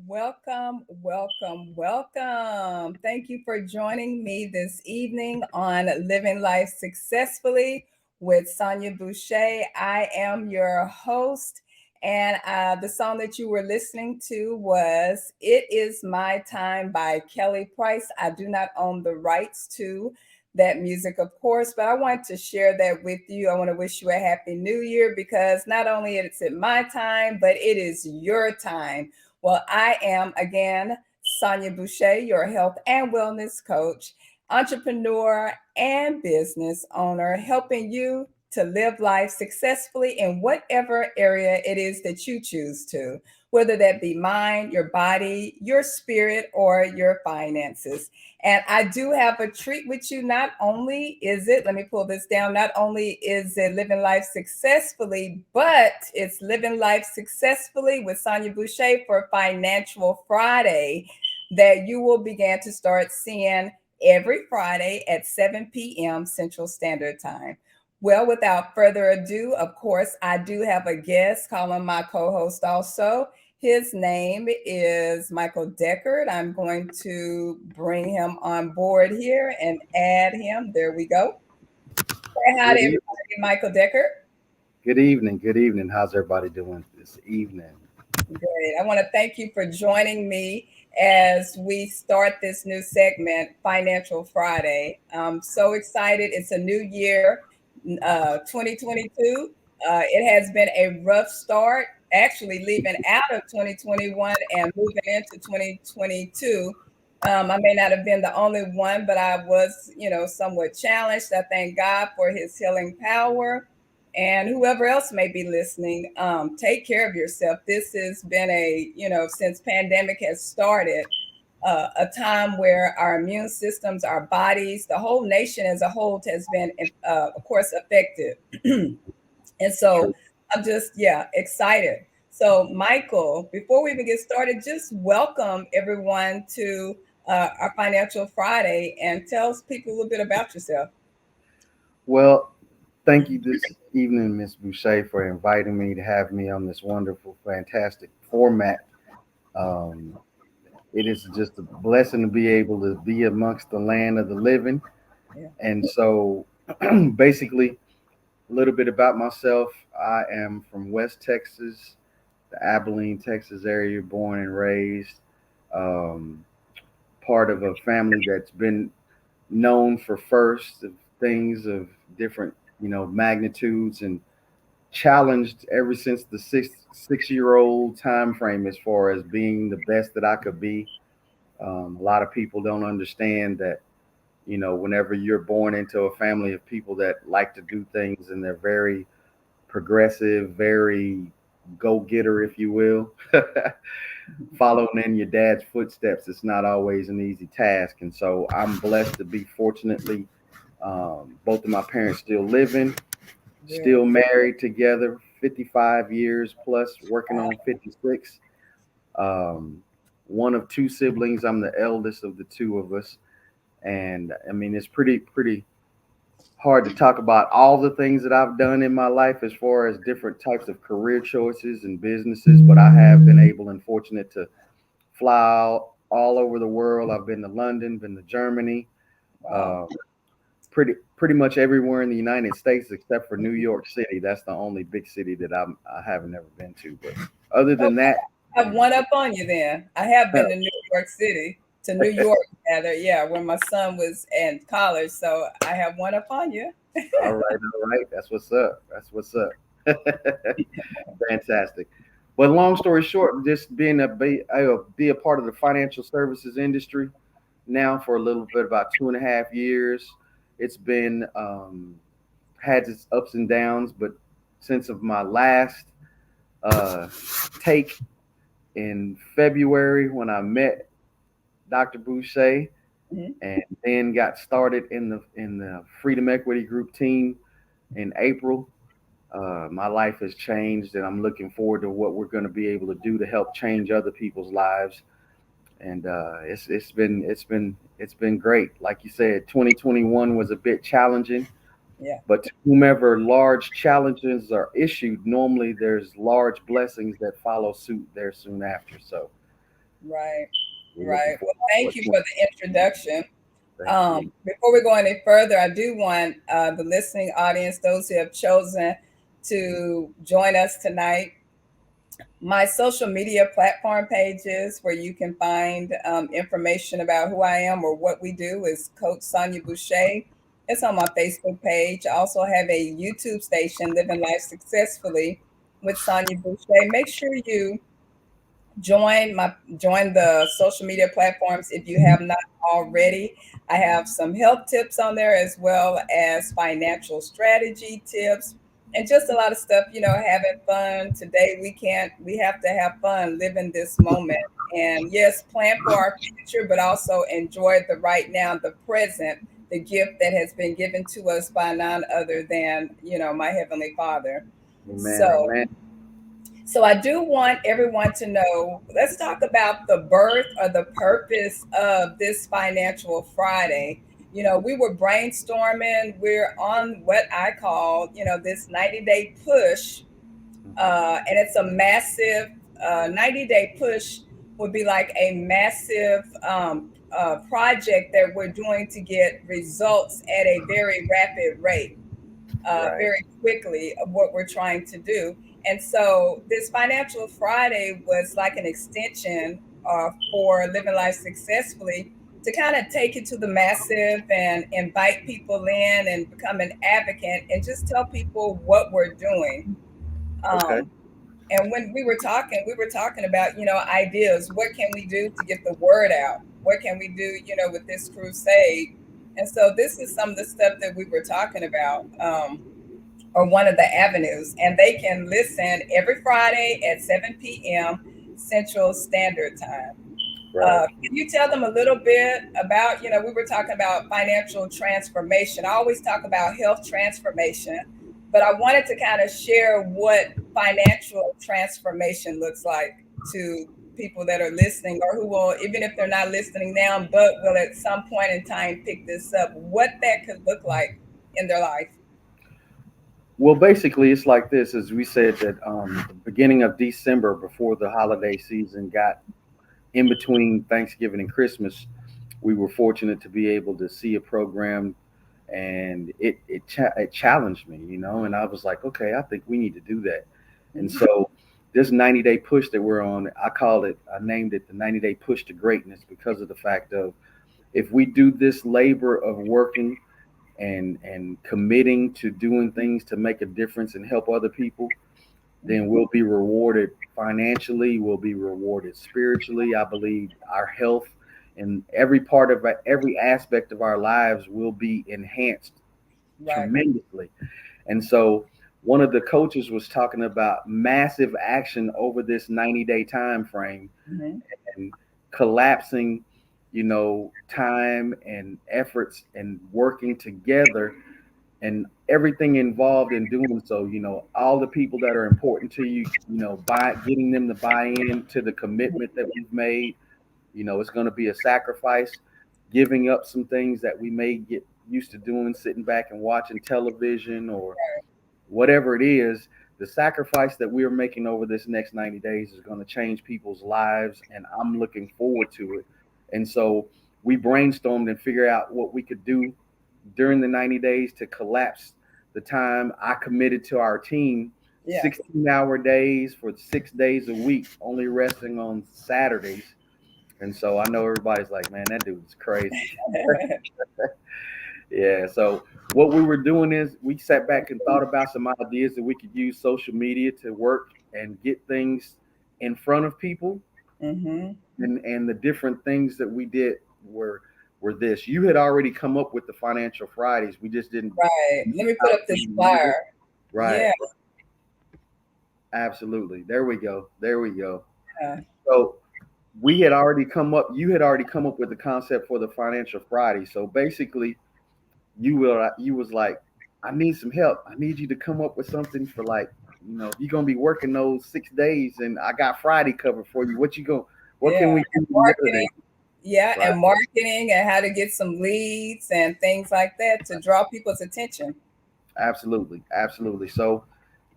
Welcome, welcome, welcome. Thank you for joining me this evening on Living Life Successfully with Sonja Busha. I am your host, and the song that you were listening to was It Is My Time by Kelly Price. I do not own the rights to that music, of course, but I want to share that with you. I want to wish you a happy new year because not only is it my time, but it is your time. Well, I am again Sonja Busha, your health and wellness coach, entrepreneur, and business owner, helping you to live life successfully in whatever area it is that you choose to, whether that be mind, your body, your spirit, or your finances. And I do have a treat with you. Not only is it, let me pull this down, not only is it living life successfully, but it's living life successfully with Sonja Busha for Financial Friday that you will begin to start seeing every Friday at 7 p.m. Central Standard Time. Well, without further ado, of course, I do have a guest calling my co host also. His name is Michael Deckard. I'm going to bring him on board here and add him. There we go. Say hi to Good evening. everybody, Michael Deckard. Good evening. Good evening. How's everybody doing this evening? Great. I want to thank you for joining me as we start this new segment, Financial Friday. I'm so excited. It's a new year, 2022. It has been a rough start, actually leaving out of 2021 and moving into 2022. I may not have been the only one, but I was, somewhat challenged. I thank God for his healing power and whoever else may be listening, take care of yourself. This has been since pandemic has started, a time where our immune systems, our bodies, the whole nation as a whole has been, of course, affected. And so True. I'm just, excited. So, Michael, before we even get started, just welcome everyone to our Financial Friday and tell people a little bit about yourself. Well, thank you this evening, Miss Boucher, for inviting me to have me on this wonderful, fantastic format. Um, it is just a blessing to be able to be amongst the land of the living. Yeah. And so, basically, a little bit about myself. I am from West Texas, the Abilene, Texas area, born and raised. Um, Part of a family that's been known for first of things of different, magnitudes and challenged ever since the six-year old time frame as far as being the best that I could be. A lot of people don't understand that, whenever you're born into a family of people that like to do things and they're very progressive, very go getter, if you will. Following in your dad's footsteps, it's not always an easy task. And so I'm blessed to be fortunately both of my parents still living, Good. still married together, 55 years plus, working Wow. on 56. Um, One of two siblings. I'm the eldest of the two of us. And I mean, it's pretty hard to talk about all the things that I've done in my life as far as different types of career choices and businesses, but I have been able and fortunate to fly all over the world. I've been to London, been to Germany, Wow. uh, pretty much everywhere in the United States except for New York City. That's the only big city that I haven't never been to. But other than Okay. that, I have one up on you then. I have been to New York City, to New York rather, yeah, when my son was in college. So I have one up on you. all right, that's what's up. That's what's up. Fantastic. But long story short, just be a part of the financial services industry now for a little bit about 2.5 years. It's been had its ups and downs, but since of my last uh, take in February when I met Dr. Boucher Mhm. and then got started in the Freedom Equity Group team in April. My life has changed, and I'm looking forward to what we're going to be able to do to help change other people's lives. And it's been great. Like you said, 2021 was a bit challenging, Yeah. but to whomever large challenges are issued, normally there's large blessings that follow suit there soon after. So Right. We're looking Right. forward Well, to thank you for the introduction. Thank you. Before we go any further, I do want the listening audience, those who have chosen to join us tonight, my social media platform pages where you can find information about who I am or what we do is Coach Sonja Busha. It's on my Facebook page. I also have a YouTube station, Living Life Successfully with Sonja Busha. Make sure you join the social media platforms if you have not already. I have some health tips on there as well as financial strategy tips and just a lot of stuff, having fun. Today we have to have fun living this moment. And yes, plan for our future, but also enjoy the right now, the present, the gift that has been given to us by none other than, my Heavenly Father. Amen. So Amen. so I do want everyone to know, let's talk about the birth or the purpose of this Financial Friday. We were brainstorming. We're on what I call, this 90-day push. And it's a massive 90-day push would be like a massive project that we're doing to get results at a very rapid rate, Right. very quickly of what we're trying to do. And so this Financial Friday was like an extension for Living Life Successfully to kind of take it to the massive and invite people in and become an advocate and just tell people what we're doing. Okay. Um, and when we were talking about, ideas. What can we do to get the word out? What can we do, with this crusade? And so this is some of the stuff that we were talking about. Or one of the avenues, and they can listen every Friday at 7 p.m. Central Standard Time. Right. Can you tell them a little bit about, we were talking about financial transformation. I always talk about health transformation, but I wanted to kind of share what financial transformation looks like to people that are listening or who will, even if they're not listening now, but will at some point in time pick this up, what that could look like in their life. Well, basically, it's like this: as we said that the beginning of December, before the holiday season got in between Thanksgiving and Christmas, we were fortunate to be able to see a program, and it challenged me, and I was like, okay, I think we need to do that. And Mhm. so this 90-day push that we're on, I named it the 90-day push to greatness because of the fact of if we do this labor of working and committing to doing things to make a difference and help other people, then Mhm. we'll be rewarded financially, we'll be rewarded spiritually. I believe our health and every aspect of our lives will be enhanced Right. tremendously. And so one of the coaches was talking about massive action over this 90-day time frame Mhm. and collapsing, time and efforts and working together and everything involved in doing so, all the people that are important to you, getting them to buy in to the commitment that we've made. It's going to be a sacrifice, giving up some things that we may get used to doing, sitting back and watching television or whatever it is. The sacrifice that we're making over this next 90 days is going to change people's lives, and I'm looking forward to it. And so we brainstormed and figured out what we could do during the 90 days to collapse the time. I committed to our team Yeah. 16-hour days for 6 days a week, only resting on Saturdays. And so I know everybody's like, man, that dude is crazy. Yeah. So what we were doing is we sat back and thought about some ideas that we could use social media to work and get things in front of people. Mhm. And the different things that we did were this. You had already come up with the financial Fridays. We just didn't Right. know Let me put how up to this use it. flyer. Right. Yeah. Absolutely. There we go. There we go. Yeah. So you had already come up with the concept for the financial Friday. So basically you was like, I need some help. I need you to come up with something for like, you're gonna be working those 6 days and I got Friday covered for you. What can Yeah. we And do the other day? marketing. Yeah, Right. and marketing and how to get some leads and things like that to draw people's attention. Absolutely. Absolutely. So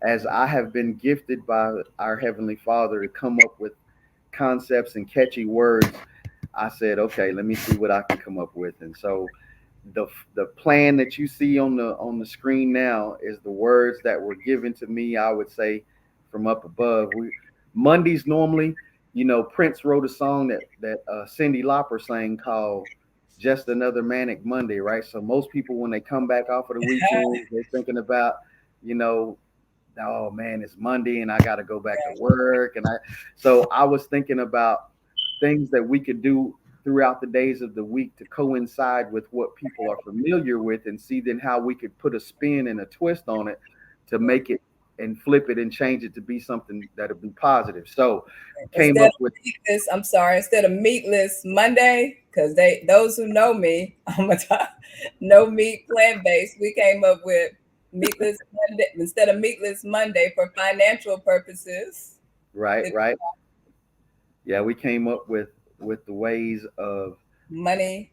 as I have been gifted by our Heavenly Father to come up with concepts and catchy words, I said, okay, let me see what I can come up with. And so the plan that you see on the screen now is the words that were given to me. I would say from up above. We Mondays normally, Prince wrote a song that Cyndi Lauper sang called "Just Another Manic Monday," right? So most people when they come back off of the weekend, they're thinking about, you know, oh man, it's Monday and I got to go back to work. So I was thinking about things that we could do throughout the days of the week to coincide with what people are familiar with and see then how we could put a spin and a twist on it to make it and flip it and change it to be something that'll be positive. So came Instead up of with meatless, I'm sorry, instead of meatless Monday, because those who know me, I'm a no meat plant based. We came up with meatless Monday instead of meatless Monday for financial purposes. right, It's right. Yeah, we came up with the ways of money.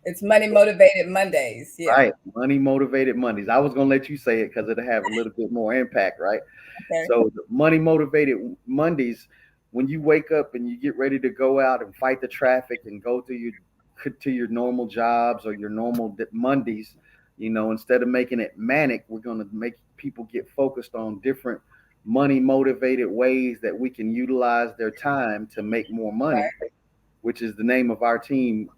It's money motivated Mondays. Yeah. right, money motivated Mondays. I was gonna let you say it because it'll have a little bit more impact, right? Okay. So the money motivated Mondays, when you wake up and you get ready to go out and fight the traffic and go to your normal jobs or your normal Mondays, instead of making it manic, we're gonna make people get focused on different money motivated ways that we can utilize their time to make more money, Right. which is the name of our team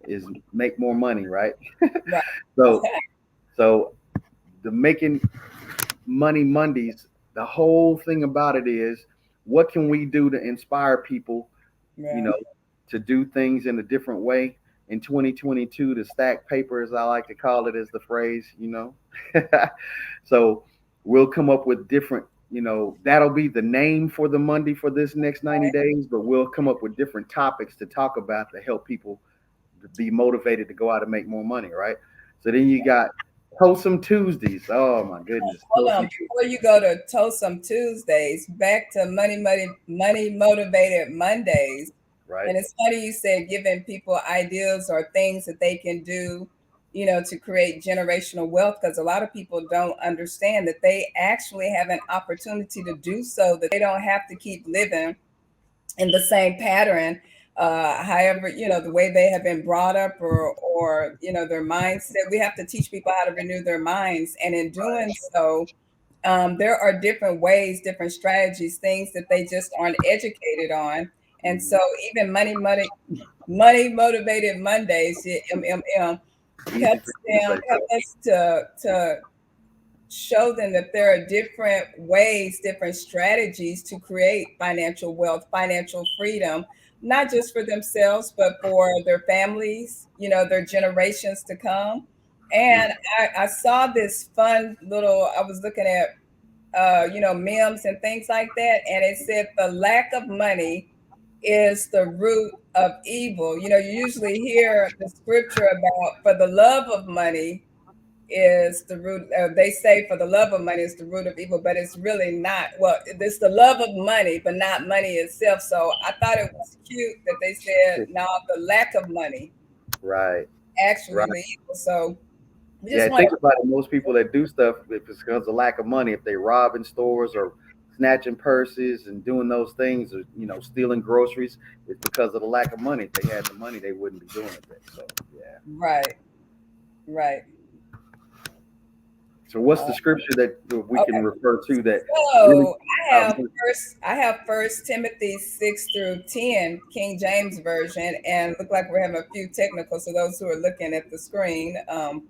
is make more money, right? Right. So so the making Money Mondays, the whole thing about it is what can we do to inspire people, you know, Yeah. to do things in a different way in 2022 to stack paper, as I like to call it, as the phrase. So we'll come up with different, that'll be the name for the Monday for this next 90 days, but we'll come up with different topics to talk about to help people to be motivated to go out and make more money, right? So then you got Wholesome Tuesdays. Oh my goodness. Hold on, before you go to Toast Tuesdays, back to money motivated Mondays. Right? And it's funny you said giving people ideas or things that they can do, to create generational wealth, because a lot of people don't understand that they actually have an opportunity to do so, that they don't have to keep living in the same pattern. However, the way they have been brought up, or their mindset. We have to teach people how to renew their minds, and in doing so, there are different ways, different strategies, things that they just aren't educated on. And Mhm. so even money motivated Mondays, yeah, MMM, Easy for helps you to them, say. help us to show them that there are different ways, different strategies to create financial wealth, financial freedom, not just for themselves, but for their families, their generations to come. Mm. And I saw this fun little, I was looking at memes and things like that. And it said the lack of money is the root of evil. You usually hear the scripture about for the love of money is the root. They say for the love of money is the root of evil, but it's really not. Well, it's the love of money, but not money itself. So I thought it was cute that they said, no, the lack of money Right. actually Right. the evil. So we just Yeah, want think about it. Most people that do stuff, if it's because of lack of money, if they robbing stores or snatching purses and doing those things, or stealing groceries, it's because of the lack of money. If they had the money, they wouldn't be doing it. So yeah. right, right. So what's the Uh, scripture that we can okay. refer to that really? So I have First Timothy 6 through 10, King James Version, and look like we're having a few technical. So those who are looking at the screen,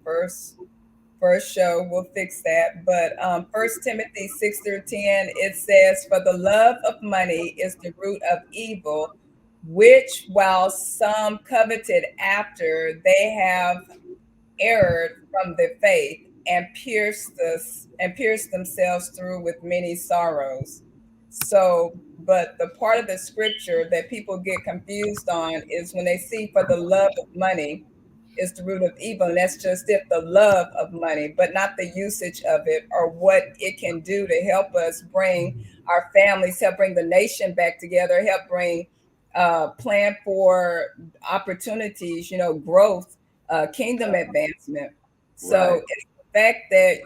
first show, we'll fix that. But First Timothy 6 through 10, it says, "For the love of money is the root of evil, which while some coveted after, they have erred from the faith and pierced themselves through with many sorrows." So, but the part of the scripture that people get confused on is when they see for the love of money is the root of evil. And that's just it, the love of money, but not the usage of it or what it can do to help us bring our families, help bring the nation back together, help bring plan for opportunities, growth, kingdom advancement. So Right. it's the fact that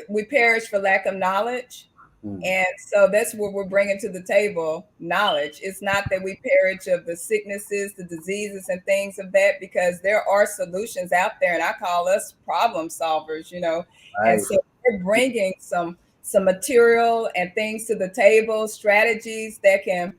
we perish for lack of knowledge. Mm. And so that's what we're bringing to the table, knowledge. It's not that we perish of the sicknesses, the diseases, and things of that, because there are solutions out there, and I call us problem solvers, And Right. so we're bringing some material and things to the table, strategies that can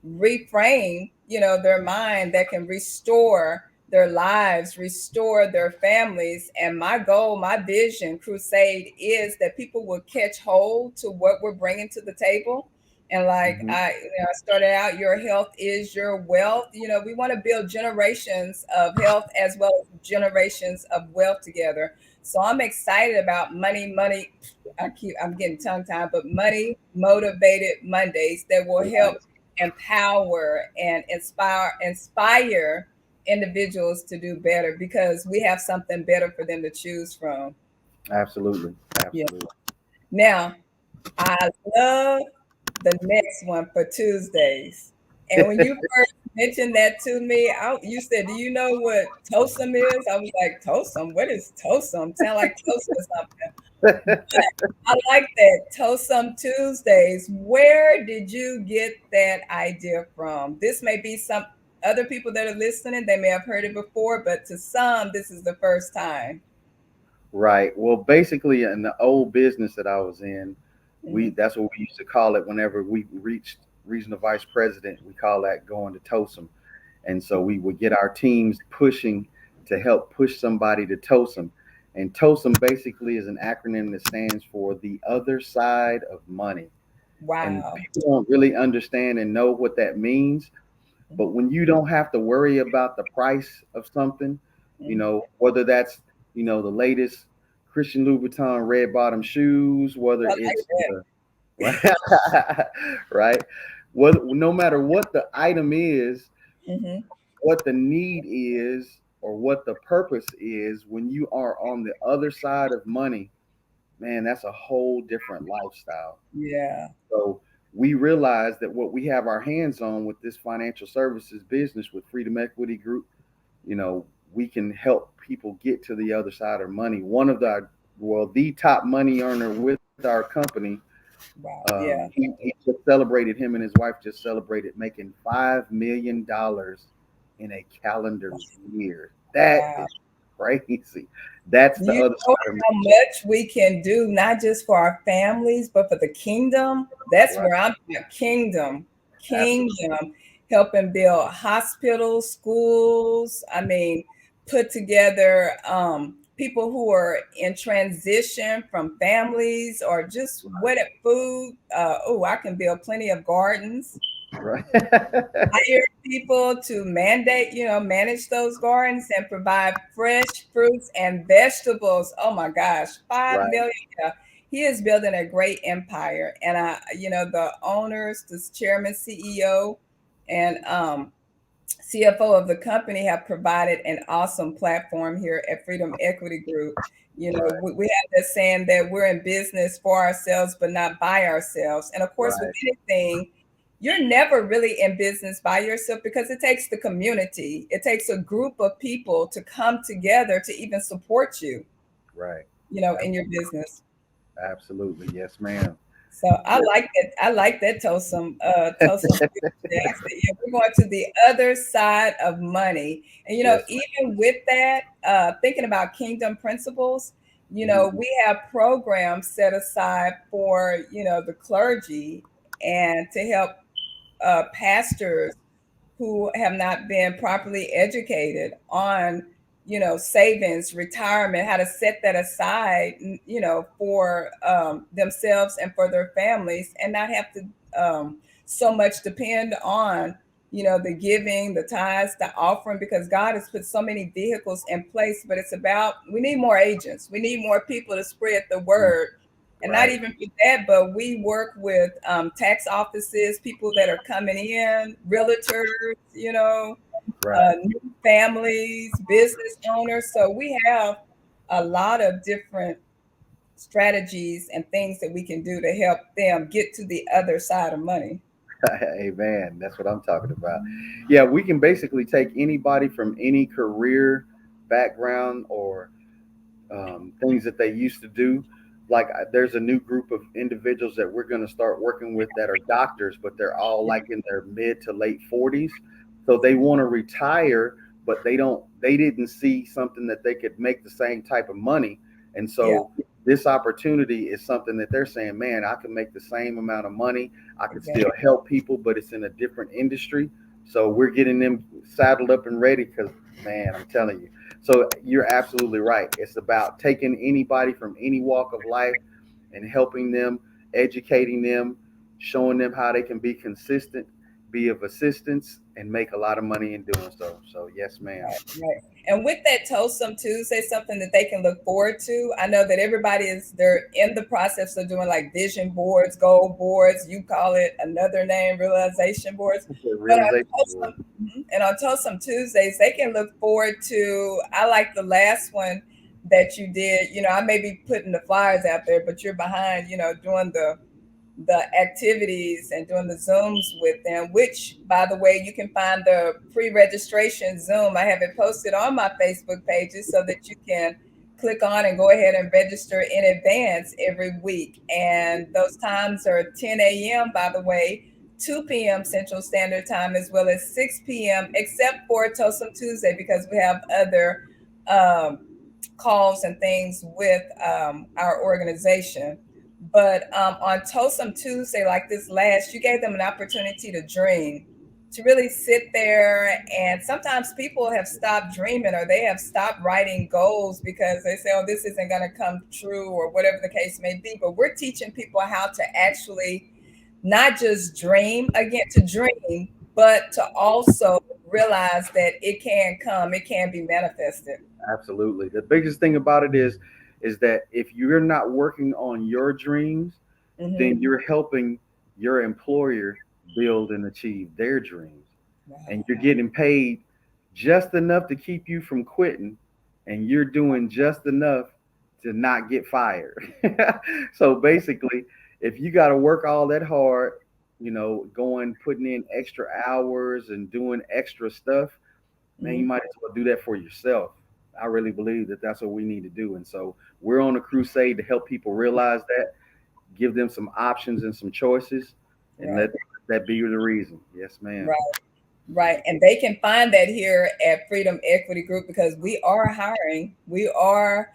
reframe, their mind, that can restore their lives, restore their families. And my goal, my vision, crusade is that people will catch hold to what we're bringing to the table. And like Hmm. I started out, your health is your wealth. We want to build generations of health as well as generations of wealth together. So I'm excited about money. I'm getting tongue tied, but money motivated Mondays that will help Right. empower and inspire individuals to do better, because we have something better for them to choose from. Absolutely. Yeah. Absolutely. Now, I love the next one for Tuesdays. And when you first mentioned that to me, you said, "Do you know what Tosum is?" I was like, "Tosum? What is Tosum? Sound like toast or something." I like that. Tosum Tuesdays. Where did you get that idea from? This may be some other people that are listening, they may have heard it before, but to some, this is the first time. Right. Well, basically, in the old business that I was in, we Mhm. that's what we used to call it whenever we reached regional vice president. We call that going to TOSM. And so we would get our teams pushing to help push somebody to TOSM. And TOSM basically is an acronym that stands for the other side of money. And Wow. people don't really understand and know what that means. But Mhm. when you don't have to worry about the price of something, Mhm. whether that's, the latest Christian Louboutin red bottom shoes, whether I like it's that. the, right? Whether, no matter what the item is, Hmm. what the need is, or what the purpose is, when you are on the other side of money, man, that's a whole different lifestyle. Yeah. So we realize that what we have our hands on with this financial services business with Freedom Equity Group, you know, we can help people get to the other side of money. One of the top money earner with our company, Wow. Yeah. he just celebrated, him and his wife just celebrated making $5 million in a calendar year. That Wow. is crazy. That's the You other know side of how much we can do, not just for our families, but for the kingdom. That's money. Right. where I'm at. Kingdom, Absolutely. kingdom, helping build hospitals, schools. I mean, put together people who are in transition from families or just what food. Oh, I can build plenty of gardens, Right. hire people to manage those gardens and provide fresh fruits and vegetables. Oh my gosh, five Right. million. Yeah. He is building a great empire. And the owners, the chairman, CEO, and CFO of the company have provided an awesome platform here at Freedom Equity Group. Right. We have this saying that we're in business for ourselves, but not by ourselves. And of course, with Right. anything, you're never really in business by yourself, because it takes the community, it takes a group of people to come together to even support you, Right. in your business. Absolutely. Yes, ma'am. So I Yes. like that. I like that Toast. Yeah, we're going to the other side of money. And Yes, even with that, thinking about kingdom principles, ma'am. we have programs set aside for, the clergy, and to help pastors who have not been properly educated on, savings, retirement, how to set that aside, for themselves and for their families, and not have to so much depend on, the giving, the tithes, the offering, because God has put so many vehicles in place. But it's about, we need more agents, we need more people to spread the Mhm. word. And not Right. even for that, but we work with tax offices, people that are coming in, realtors, Right. new families, business owners. So we have a lot of different strategies and things that we can do to help them get to the other side of money. Amen. That's what I'm talking about. Yeah, we can basically take anybody from any career background or things that they used to do. like there's a new group of individuals that we're going to start working with that are doctors, but they're all like in their mid to late 40s. So they want to retire, but they didn't see something that they could make the same type of money. And Yeah, so this opportunity is something that they're saying, man, I can make the same amount of money. I could still exactly. help people, but it's in a different industry. So we're getting them saddled up and ready because, man, I'm telling you. So you're absolutely right. It's about taking anybody from any walk of life and helping them, educating them, showing them how they can be consistent, be of assistance, and make a lot of money in doing so. So yes, ma'am. Right, right. And with that Toast Tuesday, something that they can look forward to. I know that they're in the process of doing like vision boards, goal boards. You call it another name, realization boards. The But on realization board. Toast Tuesdays, they can look forward to. I like the last one that you did. I may be putting the flyers out there, but you're behind. Doing the activities and doing the Zooms with them, which, by the way, you can find the pre registration Zoom. I have it posted on my Facebook pages so that you can click on and go ahead and register in advance every week. And those times are 10 a.m., by the way, 2 p.m. Central Standard Time, as well as 6 p.m., except for Toast Tuesday, because we have other um, calls and things with our organization. But on Toast Tuesday, like this last, you gave them an opportunity to dream, to really sit there. And sometimes people have stopped dreaming or they have stopped writing goals because they say, oh, this isn't going to come true or whatever the case may be. But we're teaching people how to actually not just dream again, to dream, but to also realize that it can come, it can be manifested. Absolutely. The biggest thing about it is that if you're not working on your dreams, Hmm. then you're helping your employer build and achieve their dreams. And you're Wow. getting paid just enough to keep you from quitting, and you're doing just enough to not get fired. So basically, if you got to work all that hard, going putting in extra hours and doing extra stuff, man, you Hmm. might as well do that for yourself. I really believe that that's what we need to do. And so we're on a crusade to help people realize that, give them some options and some choices, and Right. let that be the reason. Yes, ma'am. Right. Right. And they can find that here at Freedom Equity Group because we are hiring, we are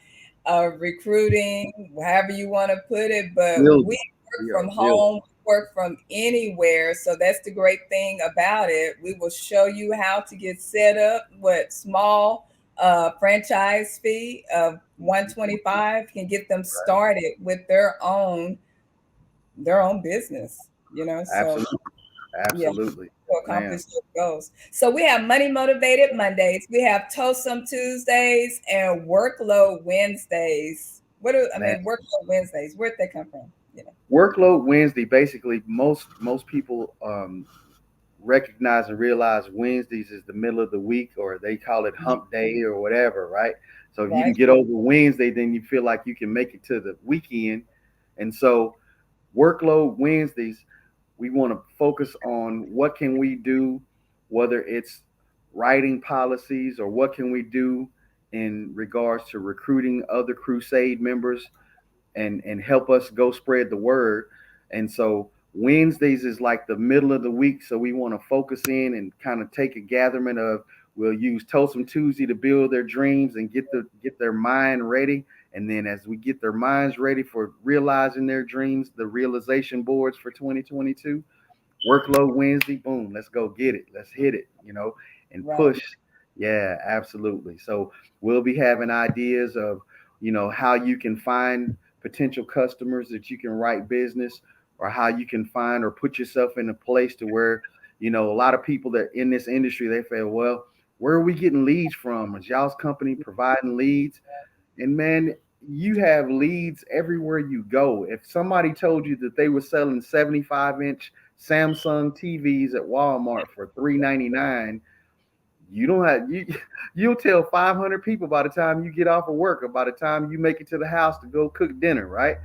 recruiting, however you want to put it, but we Building. work We are from building. home, work from anywhere. So that's the great thing about it. We will show you how to get set up with small franchise fee of 125 can get them started with their own business, so Absolutely. yeah, Absolutely. to Yes, ma'am. accomplish those goals. So we have Money Motivated Mondays, we have Toast Tuesdays, and Workload Wednesdays. Man. Workload Wednesdays? Where'd they come from? Workload Wednesday, basically most people recognize and realize Wednesdays is the middle of the week, or they call it hump day or whatever, right? So if you can Right, get over Wednesday, then you feel like you can make it to the weekend. And so workload Wednesdays, we want to focus on what can we do, whether it's writing policies or what can we do in regards to recruiting other crusade members and help us go spread the word. And so Wednesdays is like the middle of the week, so we want to focus in and kind of take a gathering of. We'll use Toast'em Tuesday to build their dreams and get their mind ready. And then as we get their minds ready for realizing their dreams, the realization boards for 2022, workload Wednesday, boom, let's go get it. Let's hit it, and right, push. Yeah, absolutely. So we'll be having ideas of, how you can find potential customers that you can write business, or how you can find or put yourself in a place to where, a lot of people that in this industry, they feel, well, where are we getting leads from? Is y'all's company providing leads? And man, you have leads everywhere you go. If somebody told you that they were selling 75-inch Samsung TVs at Walmart for $399, you don't have you you'll tell 500 people by the time you get off of work, or by the time you make it to the house to go cook dinner, right?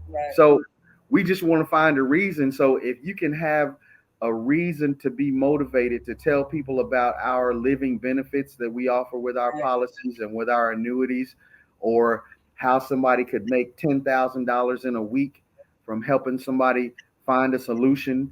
right, So we just want to find a reason. So if you can have a reason to be motivated to tell people about our living benefits that we offer with our right, policies and with our annuities, or how somebody could make $10,000 in a week from helping somebody find a solution.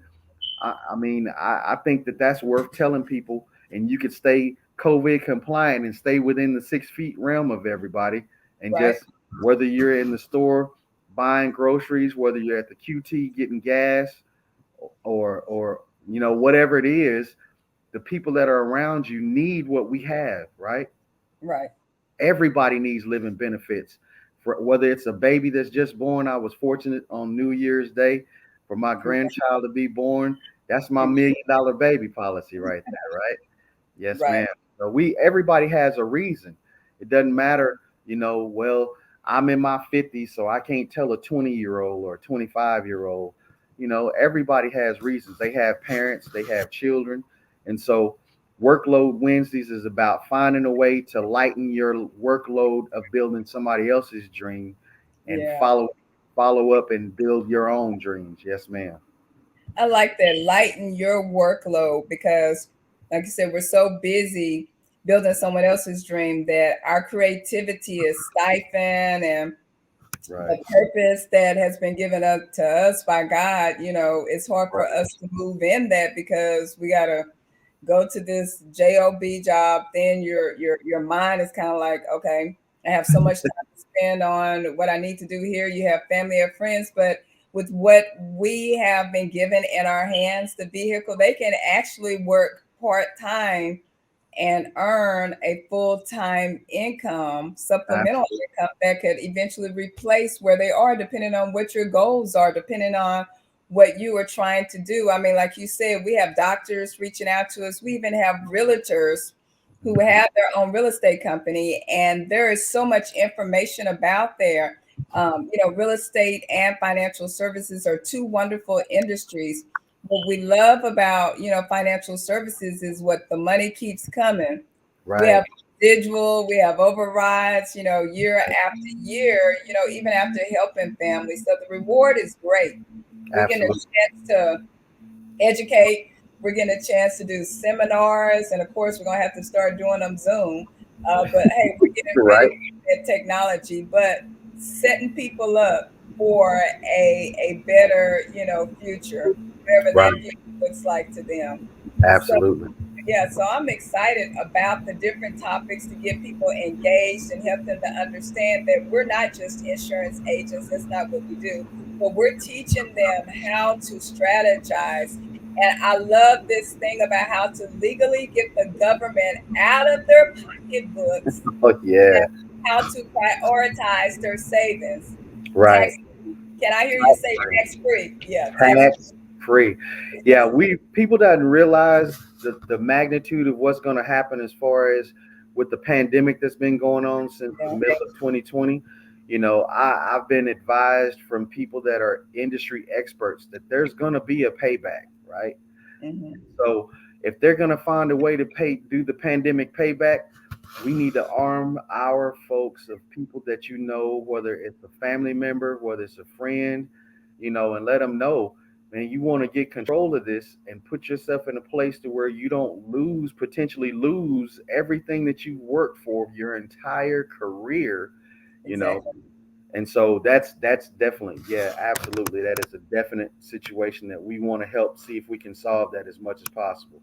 I mean, I think that that's worth telling people, and you could stay COVID compliant and stay within the 6 feet realm of everybody, and Right. just whether you're in the store buying groceries, whether you're at the QT getting gas, or whatever it is, the people that are around you need what we have, right? Right. Everybody needs living benefits. For whether it's a baby that's just born, I was fortunate on New Year's Day for my grandchild to be born. That's my $1 million baby policy right there, right? Yes, Right. ma'am. So everybody has a reason. It doesn't matter, well, I'm in my 50s, so I can't tell a 20-year-old or a 25-year-old. Everybody has reasons. They have parents, they have children. And so Workload Wednesdays is about finding a way to lighten your workload of building somebody else's dream and Yeah. follow up and build your own dreams. Yes, ma'am. I like that. Lighten your workload because, like you said, we're so busy building someone else's dream that our creativity is stifled, and the Right. purpose that has been given up to us by God, it's hard for Right. us to move in that because we gotta go to this job. Then your mind is kind of like, okay, I have so much time to spend on what I need to do here. You have family or friends, but with what we have been given in our hands, the vehicle, they can actually work part-time and earn a full-time income, supplemental Absolutely. income that could eventually replace where they are, depending on what your goals are, depending on what you are trying to do. I mean, like you said, we have doctors reaching out to us. We even have realtors who Mhm. have their own real estate company, and there is so much information about there. Real estate and financial services are two wonderful industries. What we love about financial services is what the money keeps coming. We have Right. residual, we have overrides, year after year, even after helping families. So the reward is great. We're getting a Absolutely. chance to educate. We're getting a chance to do seminars, and of course, we're gonna have to start doing them Zoom. But hey, we're getting ready Right. with that technology, but setting people up for a better, future, whatever that Right. future looks like to them. So Absolutely. yeah, so I'm excited about the different topics to get people engaged and help them to understand that we're not just insurance agents. That's not what we do. But we're teaching them how to strategize. And I love this thing about how to legally get the government out of their pocketbooks Oh yeah. and how to prioritize their savings. Right. Tax, can I hear you Tax say free. tax free? Yeah, tax Tax free. Yeah, we people doesn't realize the magnitude of what's going to happen as far as with the pandemic that's been going on since the free. middle of 2020. I've been advised from people that are industry experts that there's going to be a payback, right? Yeah. Hmm. So if they're going to find a way to do the pandemic payback, we need to arm our folks of people that whether it's a family member, whether it's a friend, and let them know, man, you want to get control of this and put yourself in a place to where you don't potentially lose everything that you worked for your entire career, you know. Exactly. And so that's definitely, yeah, absolutely. That is a definite situation that we want to help see if we can solve that as much as possible.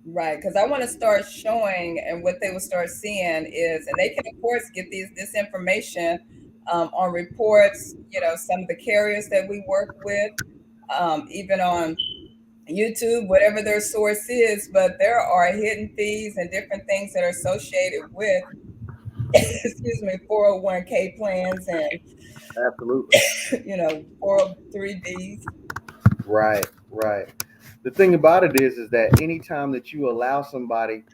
Right, because I want to start showing, and what they will start seeing is, and they can of course get this information on reports. Some of the carriers that we work with, even on YouTube, whatever their source is. But there are hidden fees and different things that are associated with, excuse me, 401k plans and Absolutely. 403bs. Right, right. The thing about it is that anytime that you allow somebody,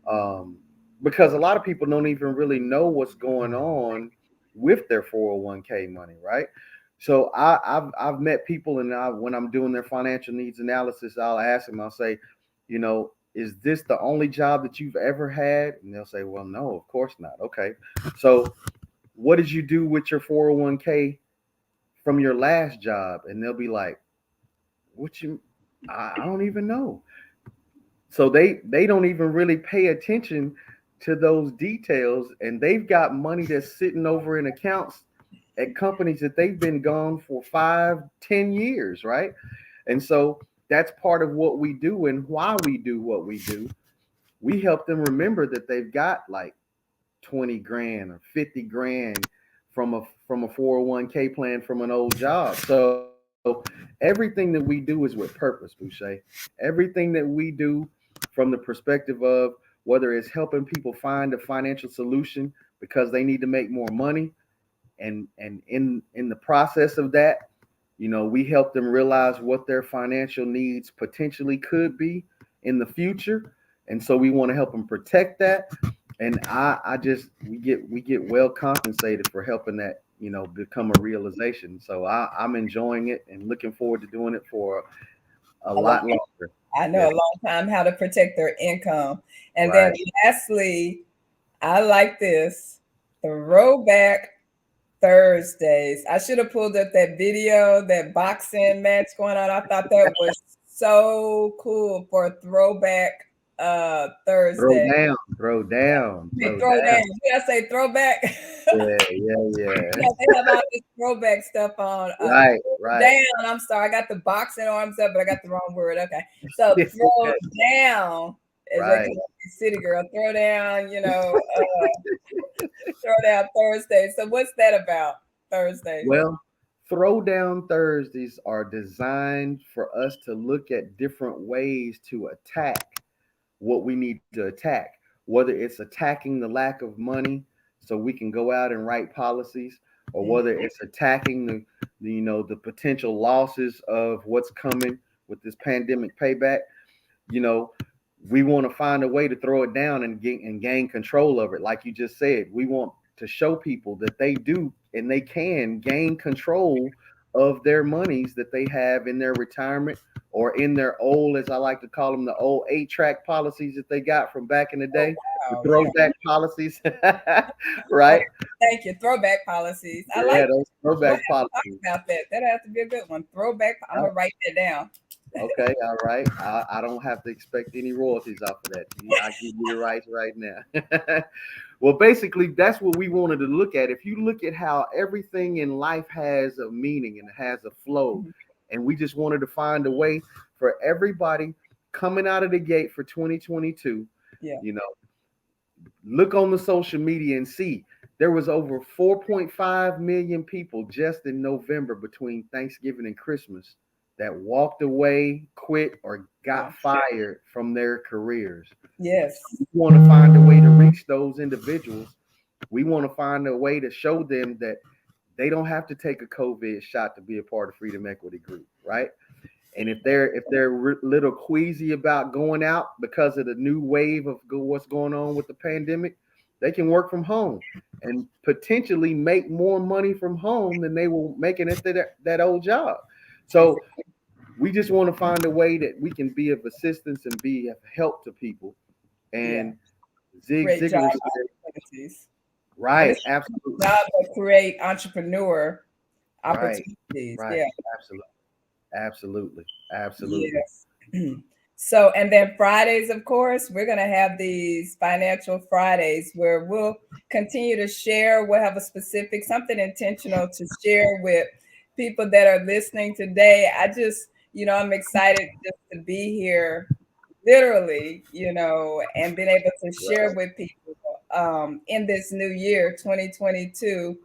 um, because a lot of people don't even really know what's going on with their 401k money, right? So I've met people, and when I'm doing their financial needs analysis, I'll ask them, I'll say, is this the only job that you've ever had? And they'll say, well, no, of course not. Okay, so what did you do with your 401k from your last job? And they'll be like, what you? I don't even know. So they don't even really pay attention to those details, and they've got money that's sitting over in accounts at companies that they've been gone for 5, 10 years, right? And so that's part of what we do and why we do what we do. We help them remember that they've got like 20 grand or 50 grand from a 401k plan from an old job. So everything that we do is with purpose, Boucher. Everything that we do from the perspective of whether it's helping people find a financial solution because they need to make more money, and in the process of that, we help them realize what their financial needs potentially could be in the future. And so we want to help them protect that. And I just we get well compensated for helping that become a realization. So I'm enjoying it and looking forward to doing it for a A long, lot longer. I know Yes, a long time how to protect their income. And then right. lastly, I like this throwback Thursdays. I should have pulled up that video, that boxing match going on. I thought that was so cool for throwback Throw Thursday. down, throw down, I mean, throw throw down. down. Did I say throwback? Yeah, yeah, yeah. Yeah, they have all this throwback stuff on. Right, Throw right. down. I'm sorry, I got the boxing arms up, but I got the wrong word. Okay, so It's throw okay. down, as they Right. call it, city girl. Throw down. Throw down Thursday. So what's that about? Thursdays. Well, Throwdown Thursdays are designed for us to look at different ways to attack what we need to attack, whether it's attacking the lack of money so we can go out and write policies, or Mm. whether it's attacking the potential losses of what's coming with this pandemic payback. you know, we want to find a way to throw it down and gain control of it. Like you just said, we want to show people that they do and they can gain control of their monies that they have in their retirement or in their old, as I like to call them, the old 8-track policies that they got from back in the Oh day, the wow, yeah. throwback policies, Oh, right? thank you. Throwback policies. I like Yeah, those We'll throwback have to talk policies. about that. That has to be a good one. Throwback. I'm gonna write that down. Okay, all right. I don't have to expect any royalties off of that. I give you the rights right now. Well, basically, that's what we wanted to look at. If you look at how everything in life has a meaning and has a flow, Mhm. and we just wanted to find a way for everybody coming out of the gate for 2022, Yeah. you know, look on the social media and see there was over 4.5 million people just in November between Thanksgiving and Christmas that walked away, quit, or Yeah. got fired from their careers. Yes. We want to find a way to reach those individuals. We want to find a way to show them that they don't have to take a COVID shot to be a part of Freedom Equity Group, right? And if they're little queasy about going out because of the new wave of what's going on with the pandemic, they can work from home and potentially make more money from home than they were making at that old job. So we just want to find a way that we can be of assistance and be of help to people. Yeah. And Zig Create job Ziglar said, opportunities. And right, it's absolutely, job that create entrepreneur right, opportunities. right, Yeah. absolutely, absolutely, absolutely, Yes. So, and then Fridays, of course, we're going to have these financial Fridays where we'll continue to share. We'll have a specific, something intentional to share with people that are listening today. I'm excited just to be here, literally, and being able to share right, with people in this new year, 2022.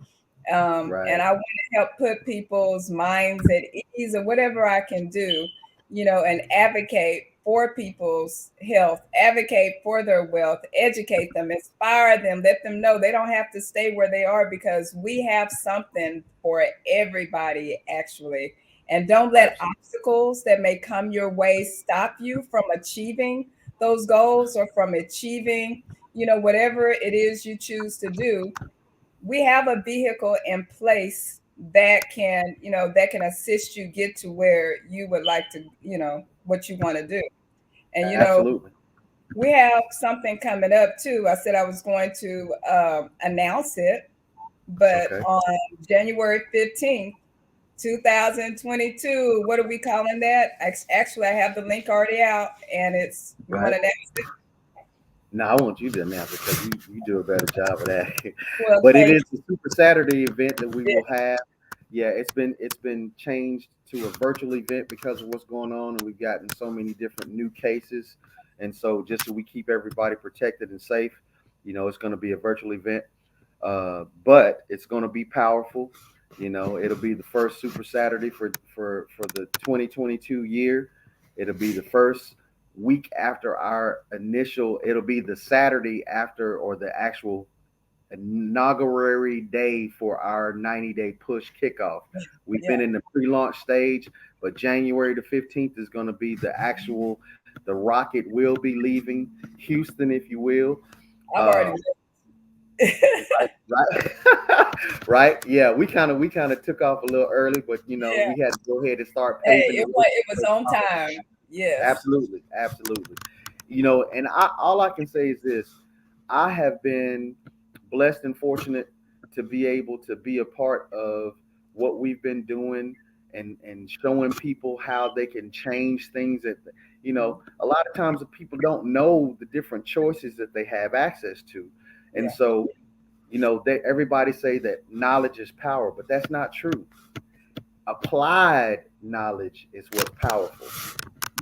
And right, I want to help put people's minds at ease or whatever I can do, and advocate for people's health, advocate for their wealth, educate them, inspire them, let them know they don't have to stay where they are because we have something for everybody, actually. And don't let absolutely, obstacles that may come your way stop you from achieving those goals or from achieving, whatever it is you choose to do. We have a vehicle in place that can assist you get to where you would like to, what you want to do. And absolutely. we have something coming up too. I said I was going to announce it, but Okay. on January 15th, 2022, what are we calling that? Actually, I have the link already out, and it's, you want Right. to announce it? No, I want you to announce it because you do a better job of that. Well, But it thank is the Super Saturday event that we you. will have. Yeah, it's been changed to a virtual event because of what's going on, and we've gotten so many different new cases, and so just so we keep everybody protected and safe, it's going to be a virtual event. But it's going to be powerful. It'll be the first Super Saturday for the 2022 year. It'll be the first week after our initial. It'll be the Saturday after, or the actual inaugural day for our 90-day push kickoff. We've Yeah, been in the pre-launch stage, but January the 15th is going to be the rocket will be leaving Houston, if you will. I've already. Um, right, right. Yeah, we kind of took off a little early, but Yeah. we had to go ahead and start Hey, paving the it way. was on time. Yes. Absolutely, absolutely. And all I can say is this: I have been blessed and fortunate to be able to be a part of what we've been doing, and showing people how they can change things. A lot of times the people don't know the different choices that they have access to, and Yeah. so everybody say that knowledge is power, but that's not true. Applied knowledge is what's powerful.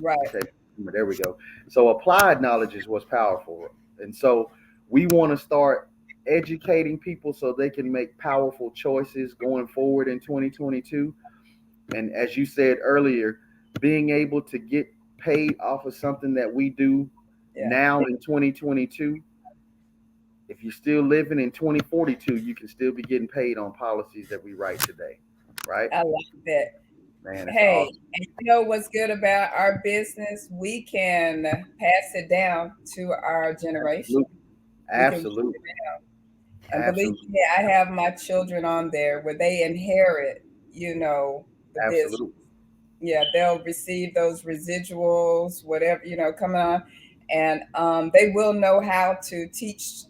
Right. Okay, there we go. So applied knowledge is what's powerful, and so we want to start educating people so they can make powerful choices going forward in 2022. And as you said earlier, being able to get paid off of something that we do Yeah. now in 2022, if you're still living in 2042, you can still be getting paid on policies that we write today, right? I like that. Man, it's Hey, awesome. and you know what's good about our business? We can pass it down to our generation. Absolutely, We can, absolutely, and believe absolutely, me, I have my children on there where they inherit, the business. absolutely. Yeah, they'll receive those residuals, whatever, coming on. And they will know how to teach,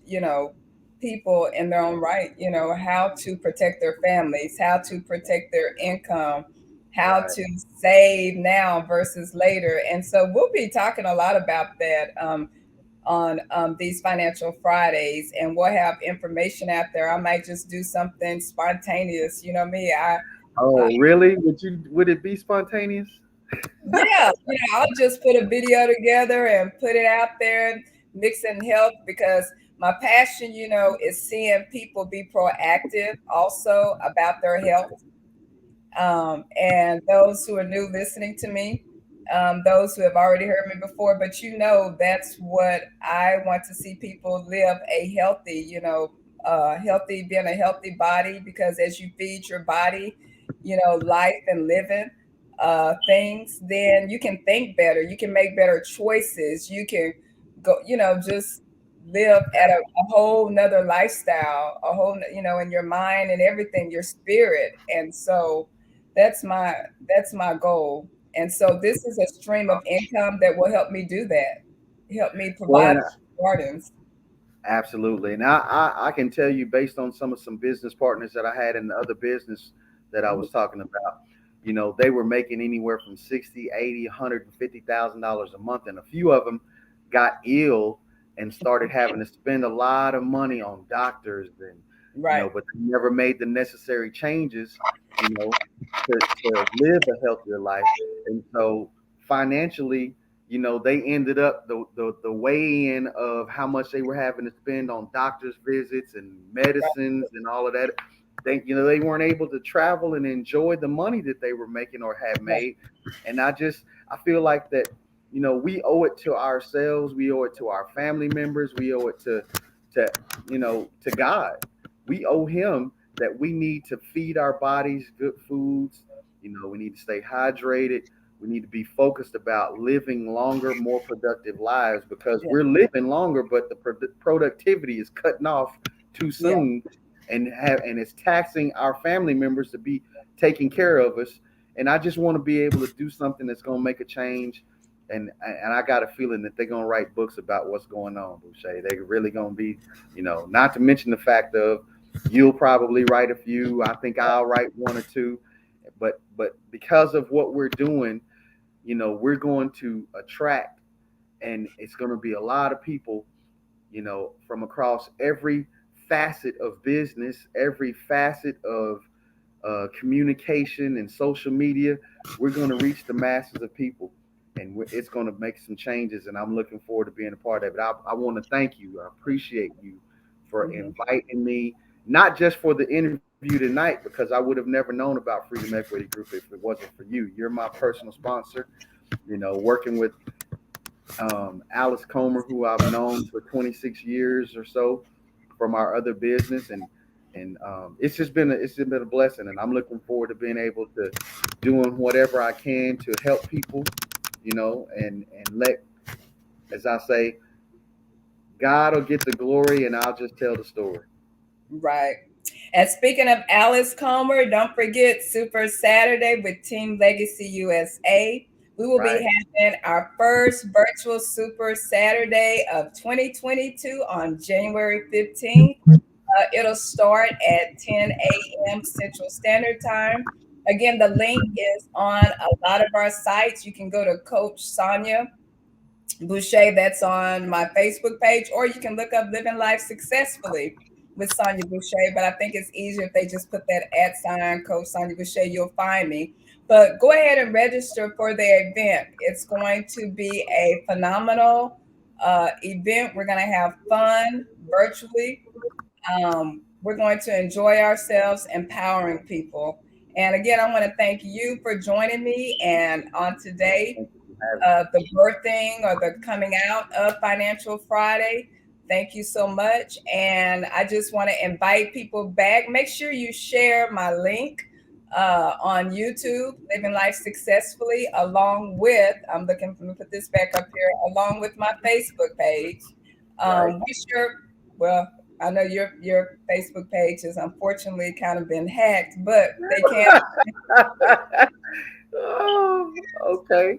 people in their own right, how to protect their families, how to protect their income, how Right. to save now versus later. And so we'll be talking a lot about that on these Financial Fridays, and we'll have information out there. I might just do something spontaneous. You know me, Oh, really? Would it be spontaneous? yeah, I'll just put a video together and put it out there, mixing health because my passion, is seeing people be proactive also about their health. And those who are new listening to me, those who have already heard me before, but that's what I want to see people live a healthy, healthy, being a healthy body, because as you feed your body, life and living things, then you can think better, you can make better choices, you can go, just live at a whole nother lifestyle, a whole, in your mind and everything, your spirit. And so that's my that's my goal. And so this is a stream of income that will help me do that. Help me Well, provide gardens. absolutely. And I can tell you, based on some business partners that I had in the other business that I was talking about, they were making anywhere from 60, 80, $150,000 a month, and a few of them got ill and started having to spend a lot of money on doctors, and Right. but they never made the necessary changes, you know, to live a healthier life. And so financially, they ended up the weigh in of how much they were having to spend on doctor's visits and Right. medicines and all of that. They weren't able to travel and enjoy the money that they were making or had Right. made. And I feel like that, we owe it to ourselves, we owe it to our family members, we owe it to to God. We owe him that we need to feed our bodies good foods. We need to stay hydrated. We need to be focused about living longer, more productive lives, because Yeah. we're living longer, but the productivity is cutting off too Yeah. soon, and it's taxing our family members to be taking care of us. And I just want to be able to do something that's going to make a change. And I got a feeling that they're going to write books about what's going on, Boucher. They're really going to be, not to mention the fact of you'll probably write a few. I think I'll write one or two. But because of what we're doing, we're going to attract, and it's going to be a lot of people from across every facet of business, every facet of communication and social media. We're going to reach the masses of people, and it's going to make some changes. And I'm looking forward to being a part of it. I want to thank you. I appreciate you for Mhm. inviting me, not just for the interview tonight, because I would have never known about Freedom Equity Group if it wasn't for you. You're my personal sponsor. Working with Alice Comer, who I've known for 26 years or so from our other business, and it's just been a blessing, and I'm looking forward to being able to doing whatever I can to help people, and let, as I say, God will get the glory, and I'll just tell the story. Right. And speaking of Alice Comer, don't forget Super Saturday with Team Legacy USA. We will be Right. having our first virtual Super Saturday of 2022 on January 15th. It'll start at 10 a.m. Central Standard Time. Again, the link is on a lot of our sites. You can go to Coach Sonja Busha, that's on my Facebook page, or you can look up Living Life Successfully with Sonja Busha. But I think it's easier if they just put that @ Coach Sonja Busha, you'll find me. But go ahead and register for the event. It's going to be a phenomenal event. We're going to have fun virtually. We're going to enjoy ourselves, empowering people. And again, I want to thank you for joining me. And on today, Thank you for having me. the birthing or the coming out of Financial Friday. Thank you so much. And I just want to invite people back. Make sure you share my link on YouTube, Living Life Successfully, along with, let me put this back up here, along with my Facebook page. Right. We sure, well, I know your Facebook page has unfortunately kind of been hacked, but they can't. Oh, okay.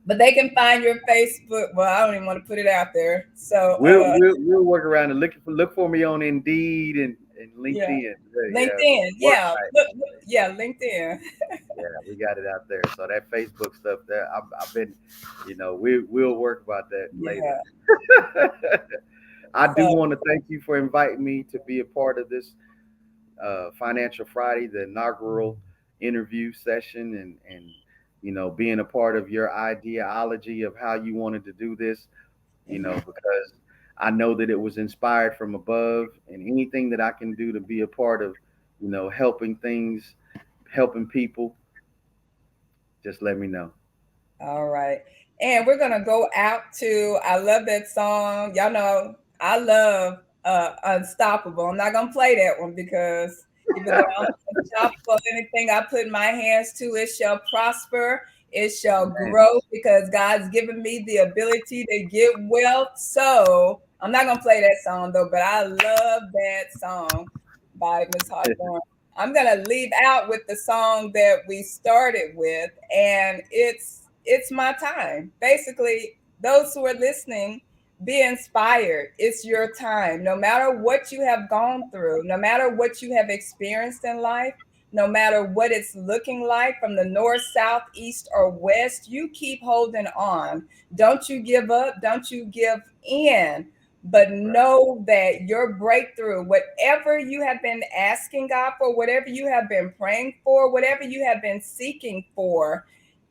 But they can find your Facebook. Well, I don't even want to put it out there. So, We'll work around and look for me on Indeed and yeah, LinkedIn. Yeah, LinkedIn. work Yeah, site. yeah, LinkedIn. Yeah, we got it out there. So that Facebook stuff there, I've been, we'll work about that later. Yeah. I do So, want to thank you for inviting me to be a part of this Financial Friday, the inaugural interview session, and being a part of your ideology of how you wanted to do this. mhm. Because I know that it was inspired from above, and anything that I can do to be a part of, helping things, helping people, just let me know. All right. And we're gonna go out to I love that song. Y'all know I love Unstoppable. I'm not gonna play that one because even though I'm unstoppable, anything I put my hands to, it shall prosper, it shall Man, grow because God's given me the ability to get wealth. So I'm not gonna play that song though, but I love that song by Miss Hawthorne. I'm gonna leave out with the song that we started with, and it's my time. Basically, those who are listening, be inspired. It's your time. No matter what you have gone through, no matter what you have experienced in life, no matter what it's looking like from the north, south, east, or west, you keep holding on. Don't you give up. Don't you give in. But right, know that your breakthrough, whatever you have been asking God for, whatever you have been praying for, whatever you have been seeking for,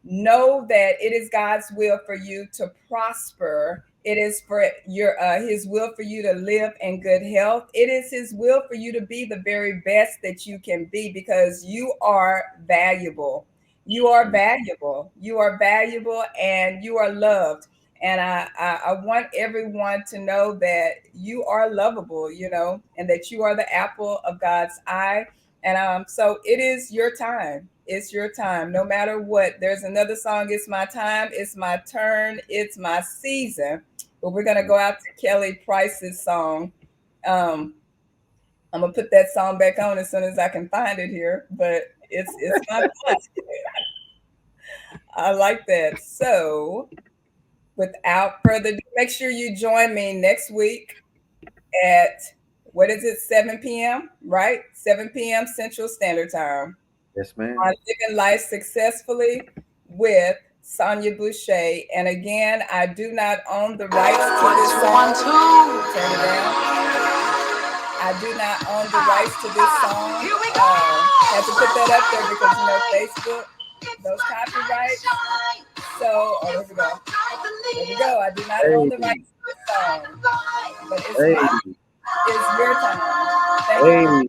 know that it is God's will for you to prosper. It is for your his will for you to live in good health. It is his will for you to be the very best that you can be because you are valuable. You are mm, valuable. You are valuable and you are loved. And I want everyone to know that you are lovable, and that you are the apple of God's eye. And so it is your time. It's your time. No matter what. There's another song, It's My Time, It's My Turn, It's My Season. But we're gonna mm. go out to Kelly Price's song. Um, I'm gonna put that song back on as soon as I can find it here. But it's my time. I like that. So without further ado, make sure you join me next week at what is it, 7 p.m., right? 7 p.m. Central Standard Time Yes, on ma'am. Living Life Successfully with Sonja Busha. And again, I do not own the rights to this song. Turn it down. I do not own the rights to this song. Had to put that up there because, Facebook, those copyrights. So, oh, there we go. There we go. I do not own the Hey, rights to this song. But hey, it's your time. Thank you. hey.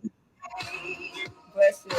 Bless you.